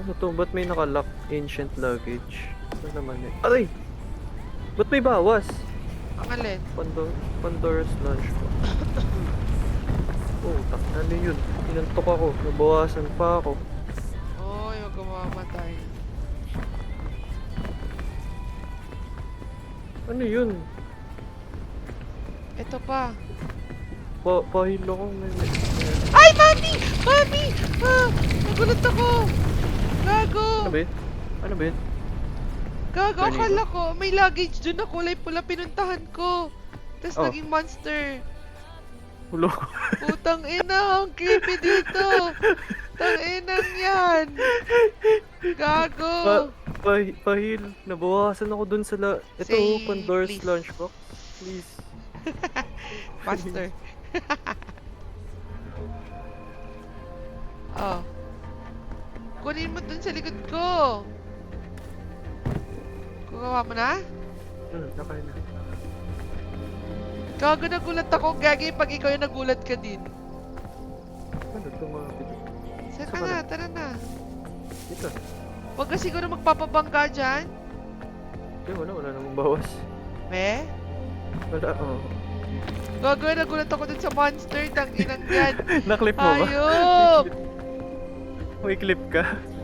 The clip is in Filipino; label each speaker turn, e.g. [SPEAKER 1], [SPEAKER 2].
[SPEAKER 1] Ano to? Ba't may nakalock? Ancient luggage. Ano naman eh? Aray! Ba't may bawas?
[SPEAKER 2] Ang alin?
[SPEAKER 1] Pandora's lunchbox. Oh, ano yun? Inantok ako. Nabawasan pa ako.
[SPEAKER 2] Oy, huwag ka mamamatay.
[SPEAKER 1] Ano yun?
[SPEAKER 2] Ito pa.
[SPEAKER 1] Pahil ako.
[SPEAKER 2] Ay, Mami! Mami! Ah! Nagulat ako! Gago!
[SPEAKER 1] Ano ba? Ano ba?
[SPEAKER 2] Gago,
[SPEAKER 1] Tornado?
[SPEAKER 2] akala ko may luggage dun na kulay pula pinuntahan ko. Tapos
[SPEAKER 1] Oh.
[SPEAKER 2] naging monster.
[SPEAKER 1] Hulo.
[SPEAKER 2] Putang ina, ang creepy dito. Tang inang yan. Gago.
[SPEAKER 1] Pahil. Nabawasan ako dun sa Ito,
[SPEAKER 2] Say,
[SPEAKER 1] Pandora's
[SPEAKER 2] please.
[SPEAKER 1] lunchbox. Please.
[SPEAKER 2] Faster. Oh. Kunin mo dun sa likod ko. Kukawa mo na?
[SPEAKER 1] Nakain na.
[SPEAKER 2] Gago, nagulat ako. Gagi, pag ikaw yung nagulat ka din.
[SPEAKER 1] Ano ito mga pito?
[SPEAKER 2] Saan ka
[SPEAKER 1] Saan ka
[SPEAKER 2] na? Tara na.
[SPEAKER 1] Dito.
[SPEAKER 2] Huwag ka siguro magpapabangga dyan.
[SPEAKER 1] Wala namang bawas.
[SPEAKER 2] Me?
[SPEAKER 1] Wala, oh.
[SPEAKER 2] Gago, nagulat ako dun sa monster. Tang inang yan.
[SPEAKER 1] Naklip mo ba?
[SPEAKER 2] Hayop!
[SPEAKER 1] May clip ka?